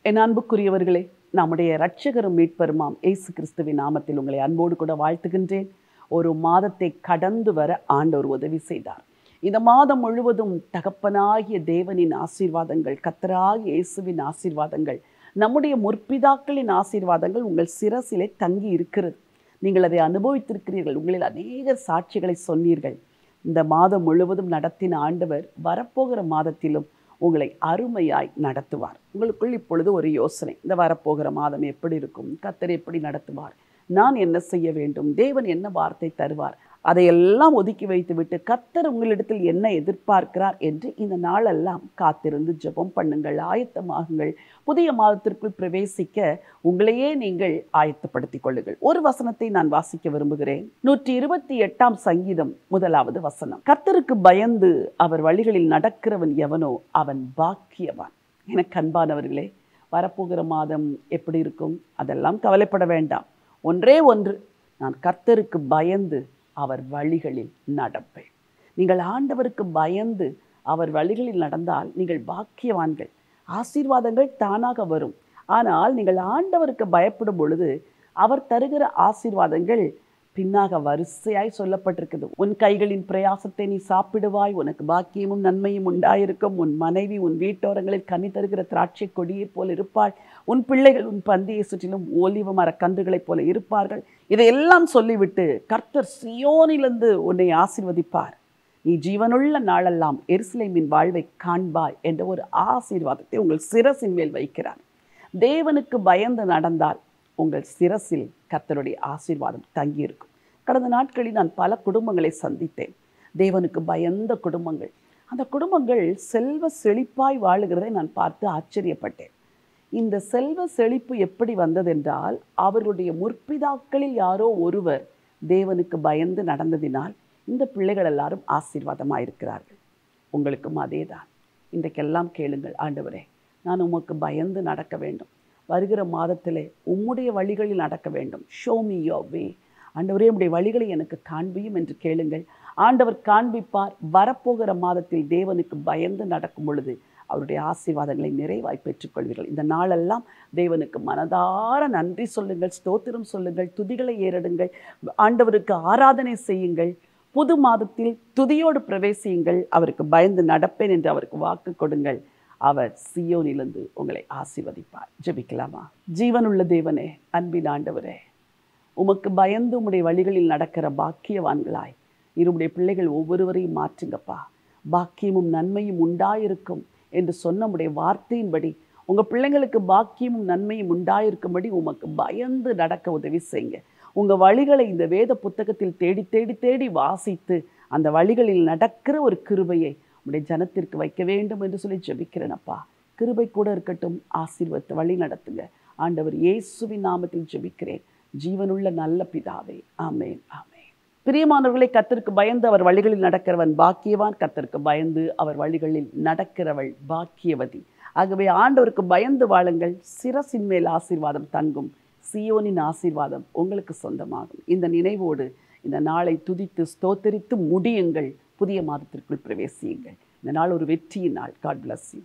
என் அன்புக்குரியவர்களே, நம்முடைய இரட்சகரும் மீட்பருமாம் இயேசு கிறிஸ்துவின் நாமத்தில் உங்களை அன்போடு கூட வாழ்த்துகின்றேன். ஒரு மாதத்தை கடந்து வர ஆண்டவர் உதவி செய்தார். இந்த மாதம் முழுவதும் தகப்பனாகிய தேவனின் ஆசீர்வாதங்கள், கர்த்தராகிய இயேசுவின் ஆசீர்வாதங்கள், நம்முடைய முற்பிதாக்களின் ஆசீர்வாதங்கள் உங்கள் சிரசிலே தங்கி இருக்கிறது. நீங்கள் அதை அனுபவித்திருக்கிறீர்கள். உங்களில் அநேக சாட்சிகளை சொன்னீர்கள். இந்த மாதம் முழுவதும் நடத்தின ஆண்டவர் வரப்போகிற மாதத்திலும் உங்களை அருமையாய் நடத்துவார். உங்களுக்குள் இப்பொழுது ஒரு யோசனை, இந்த வரப்போகிற மாதம் எப்படி இருக்கும், கர்த்தர் எப்படி நடத்துவார், நான் என்ன செய்ய வேண்டும், தேவன் என்ன வார்த்தை தருவார், அதையெல்லாம் ஒதுக்கி வைத்துவிட்டு கர்த்தர் உங்களிடத்தில் என்ன எதிர்பார்க்கிறார் என்று இந்த நாளெல்லாம் காத்திருந்து ஜெபம் பண்ணுங்கள், ஆயத்தமாகுங்கள். புதிய மாதத்திற்குள் பிரவேசிக்க உங்களையே நீங்கள் ஆயத்தப்படுத்திக் கொள்ளுங்கள். ஒரு வசனத்தை நான் வாசிக்க விரும்புகிறேன். 128 சங்கீதம் 1வது வசனம். கர்த்தருக்கு பயந்து அவர் வழிகளில் நடக்கிறவன் எவனோ அவன் பாக்கியவான். எனக்கு அன்பானவர்களே, வரப்போகிற மாதம் எப்படி இருக்கும் அதெல்லாம் கவலைப்பட வேண்டாம். ஒன்றே ஒன்று, நான் கர்த்தருக்கு பயந்து அவர் வழிகளில் நடப்பேன். நீங்கள் ஆண்டவருக்கு பயந்து அவர் வழிகளில் நடந்தால் நீங்கள் பாக்கியவான்கள். ஆசீர்வாதங்கள் தானாக வரும். ஆனால் நீங்கள் ஆண்டவருக்கு பயப்படும் பொழுது அவர் தருகிற ஆசீர்வாதங்கள் பின்னாக வரிசையாய் சொல்லப்பட்டிருக்குது. உன் கைகளின் பிரயாசத்தை நீ சாப்பிடுவாய், உனக்கு பாக்கியமும் நன்மையும் உண்டாயிருக்கும். உன் மனைவி உன் வீட்டோரங்களில் கனி தருகிற திராட்சை கொடியைப் போல் இருப்பாள். உன் பிள்ளைகள் உன் பந்தியை சுற்றிலும் ஒலிவ மர கன்றுகளைப் போல இருப்பார்கள். இதையெல்லாம் சொல்லிவிட்டு கர்த்தர் சீயோனிலிருந்து உன்னை ஆசீர்வதிப்பார். நீ ஜீவனுள்ள நாளெல்லாம் எருசலேமின் வாழ்வை காண்பாய் என்ற ஒரு ஆசீர்வாதத்தை உங்கள் சிரசின் மேல் வைக்கிறார். தேவனுக்கு பயந்து நடந்தால் உங்கள் சிரசில் கர்த்தருடைய ஆசீர்வாதம் தங்கியிருக்கும். கடந்த நாட்களில் நான் பல குடும்பங்களை சந்தித்தேன். தேவனுக்கு பயந்த குடும்பங்கள். அந்த குடும்பங்கள் செல்வ செழிப்பாய் வாழுகிறதை நான் பார்த்து ஆச்சரியப்பட்டேன். இந்த செல்வ செழிப்பு எப்படி வந்ததென்றால், அவர்களுடைய முற்பிதாக்களில் யாரோ ஒருவர் தேவனுக்கு பயந்து நடந்ததினால் இந்த பிள்ளைகள் எல்லாரும் ஆசீர்வாதமாயிருக்கிறார்கள். உங்களுக்கும் அதே தான். இன்றைக்கெல்லாம் கேளுங்கள், ஆண்டவரே, நான் உமக்கு பயந்து நடக்க வேண்டும். வருகிற மாதத்திலே உம்முடைய வழிகளில் நடக்க வேண்டும். Show me your way. ஆண்டவரே, உம்முடைய வழிகளை எனக்கு காண்பியும் என்று கேளுங்கள். ஆண்டவர் காண்பிப்பார். வரப்போகிற மாதத்தில் தேவனுக்கு பயந்து நடக்கும் பொழுது அவருடைய ஆசீர்வாதங்களை நிறைவாய் பெற்றுக்கொள்வீர்கள். இந்த நாளெல்லாம் தேவனுக்கு மனதார நன்றி சொல்லுங்கள், ஸ்தோத்திரம் சொல்லுங்கள், துதிகளை ஏறெடுங்கள், ஆண்டவருக்கு ஆராதனை செய்யுங்கள். புது மாதத்தில் துதியோடு பிரவேசியுங்கள். அவருக்கு பயந்து நடப்பேன் என்று அவருக்கு வாக்கு கொடுங்கள். அவர் சீயோனிலிருந்து உங்களை ஆசீர்வதிப்பார். ஜெபிக்கலாமா? ஜீவனுள்ள தேவனே, அன்பின் ஆண்டவரே, உமக்கு பயந்து உம்முடைய வழிகளில் நடக்கிற பாக்கியவான்களாய் இருமுடைய பிள்ளைகள் ஒவ்வொருவரையும் மாற்றுங்கப்பா. பாக்கியமும் நன்மையும் உண்டாயிருக்கும் என்று சொன்ன உம்முடைய வார்த்தையின்படி உங்கள் பிள்ளைங்களுக்கு பாக்கியமும் நன்மையும் உண்டாயிருக்கும்படி உமக்கு பயந்து நடக்க உதவி செய்யுங்க. உங்கள் வழிகளை இந்த வேத புத்தகத்தில் தேடி தேடி தேடி வாசித்து அந்த வழிகளில் நடக்கிற ஒரு கிருபையை உடைய ஜனத்திற்கு வைக்க வேண்டும் என்று சொல்லி ஜெபிக்கிறேனப்பா. கிருபை கூட இருக்கட்டும். ஆசீர்வத்தை வழி நடத்துங்க. ஆண்டவர் இயேசுவின் நாமத்தில் ஜெபிக்கிறேன், ஜீவனுள்ள நல்ல பிதாவே. ஆமேன், ஆமேன். பிரியமானவர்களை, கர்த்தருக்கு பயந்து அவர் வழிகளில் நடக்கிறவன் பாக்கியவான். கர்த்தருக்கு பயந்து அவர் வழிகளில் நடக்கிறவள் பாக்கியவதி. ஆகவே ஆண்டவருக்கு பயந்து வாழுங்கள். சிரசின் மேல் ஆசீர்வாதம் தங்கும். சீயோனின் ஆசீர்வாதம் உங்களுக்கு சொந்தமாகும். இந்த நினைவோடு இந்த நாளை துதித்து ஸ்தோத்தரித்து முடியுங்கள். புதிய மாதத்திற்குள் பிரவேசியுங்கள். இந்த நாள் ஒரு வெற்றியின் நாள். God bless you.